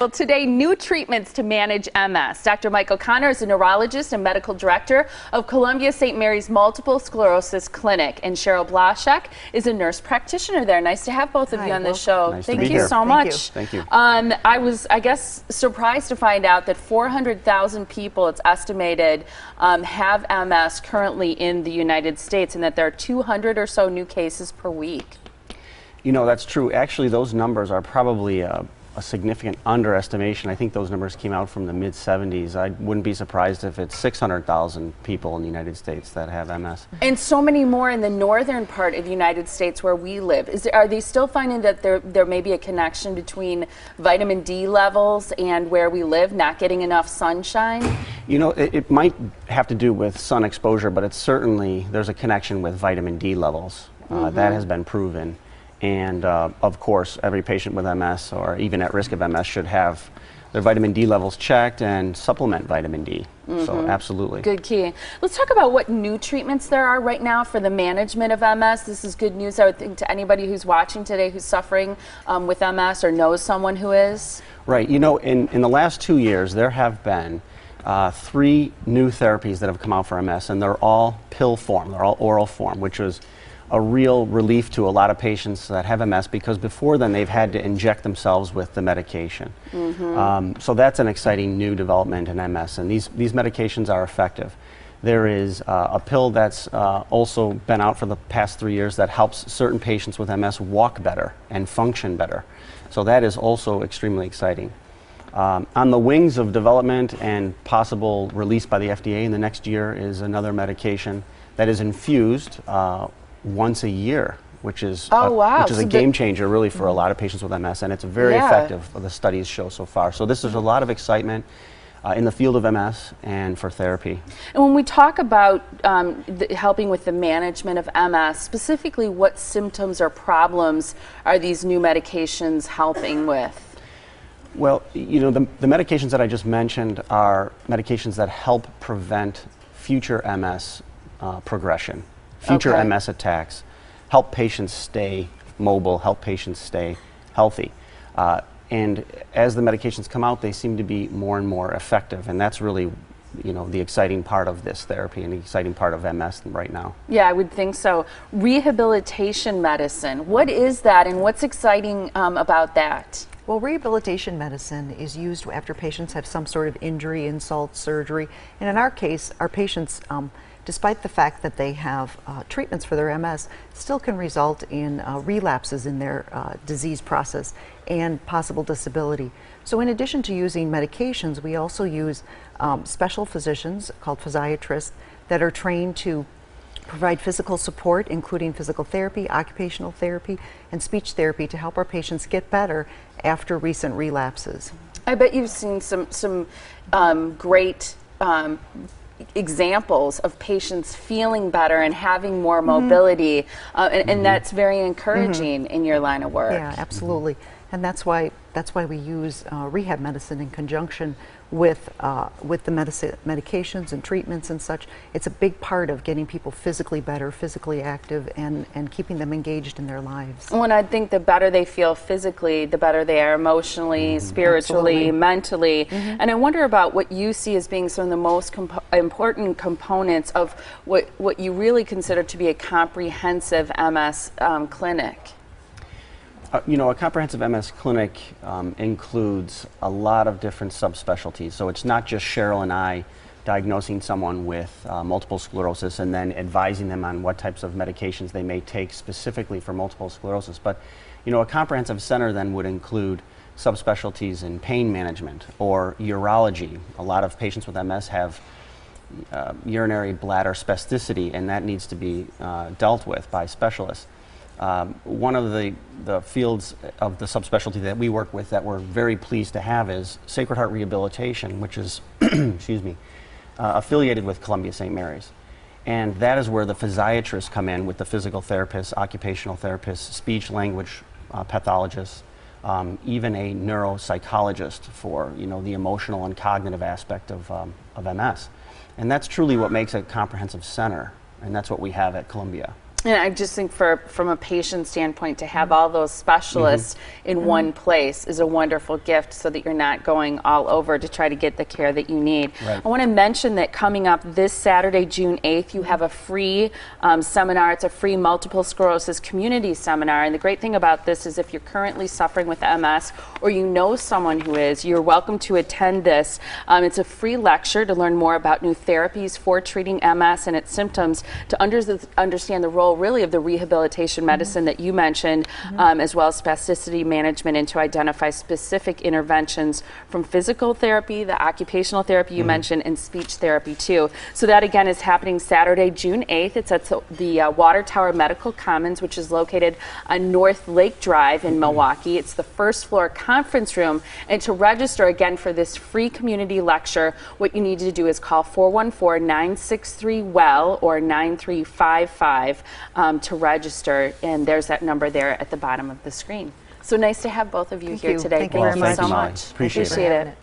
Well, today, new treatments to manage MS. Dr. Mike O'Connor is a neurologist and medical director of Columbia St. Mary's Multiple Sclerosis Clinic, and Cheryl Blaszak is a nurse practitioner there. Nice to have both of you on the show. Nice Thank to be you here. so much. Thank you. I was, I guess, surprised to find out that 400,000 people, it's estimated, have MS currently in the United States, and that there are 200 or so new cases per week. You know, that's true. Actually, those numbers are probably a significant underestimation. I think those numbers came out from the mid-70s. I wouldn't be surprised if it's 600,000 people in the United States that have MS. And so many more in the northern part of the United States where we live. Are they still finding that there may be a connection between vitamin D levels and where we live, not getting enough sunshine? You know, it might have to do with sun exposure, but it's certainly, there's a connection with vitamin D levels. That has been proven. And of course, every patient with MS or even at risk of MS should have their vitamin D levels checked and supplement vitamin D. So absolutely. Good key. Let's talk about what new treatments there are right now for the management of MS. This is good news, I would think, to anybody who's watching today who's suffering with MS or knows someone who is. Right. You know, in the last 2 years, there have been 3 new therapies that have come out for MS, and they're all pill form, they're all oral form, which was a real relief to a lot of patients that have MS, because before then they've had to inject themselves with the medication. So that's an exciting new development in MS, and these medications are effective. There is a pill that's also been out for the past 3 years that helps certain patients with MS walk better and function better. So that is also extremely exciting. On the wings of development and possible release by the FDA in the next year is another medication that is infused once a year, which is a game changer really for a lot of patients with MS, and it's very effective, the studies show so far. So this is a lot of excitement in the field of MS and for therapy. And when we talk about helping with the management of MS, specifically what symptoms or problems are these new medications helping with? Well, you know, the medications that I just mentioned are medications that help prevent future MS progression. Future MS attacks, help patients stay mobile, help patients stay healthy. And as the medications come out, they seem to be more and more effective, and that's really, you know, the exciting part of this therapy and the exciting part of MS right now. Yeah, I would think so. Rehabilitation medicine, what is that and what's exciting about that? Well, rehabilitation medicine is used after patients have some sort of injury, insult, surgery, and in our case, our patients, despite the fact that they have treatments for their MS, still can result in relapses in their disease process and possible disability. So in addition to using medications, we also use special physicians called physiatrists that are trained to provide physical support, including physical therapy, occupational therapy, and speech therapy to help our patients get better after recent relapses. I bet you've seen some great examples of patients feeling better and having more mobility, and that's very encouraging in your line of work. Yeah, absolutely. And that's why we use rehab medicine in conjunction with the medications and treatments and such. It's a big part of getting people physically better, physically active, and keeping them engaged in their lives. When I think the better they feel physically, the better they are emotionally, spiritually, mentally. And I wonder about what you see as being some of the most important components of what you really consider to be a comprehensive MS clinic. You know, a comprehensive MS clinic includes a lot of different subspecialties. So it's not just Cheryl and I diagnosing someone with multiple sclerosis and then advising them on what types of medications they may take specifically for multiple sclerosis. But, you know, a comprehensive center then would include subspecialties in pain management or urology. A lot of patients with MS have urinary bladder spasticity, and that needs to be dealt with by specialists. One of the fields of the subspecialty that we work with that we're very pleased to have is Sacred Heart Rehabilitation, which is excuse me, affiliated with Columbia St. Mary's. And that is where the physiatrists come in with the physical therapists, occupational therapists, speech language pathologists, even a neuropsychologist for, you know, the emotional and cognitive aspect of MS. And that's truly what makes a comprehensive center, and that's what we have at Columbia. And I just think from a patient standpoint, to have all those specialists in one place is a wonderful gift, so that you're not going all over to try to get the care that you need. Right. I want to mention that coming up this Saturday, June 8th, you have a free seminar. It's a free multiple sclerosis community seminar. And the great thing about this is if you're currently suffering with MS or you know someone who is, you're welcome to attend this. It's a free lecture to learn more about new therapies for treating MS and its symptoms, to understand the role really of the rehabilitation medicine that you mentioned, as well as spasticity management, and to identify specific interventions from physical therapy, the occupational therapy you mentioned, and speech therapy too. So that again is happening Saturday, June 8th. It's at the Water Tower Medical Commons, which is located on North Lake Drive in Milwaukee. It's the first floor conference room. And to register again for this free community lecture, what you need to do is call 414-963-WELL or 9355 to register, and there's that number there at the bottom of the screen. So nice to have both of you here today. Thank you very much. so much. Appreciate it. Appreciate it.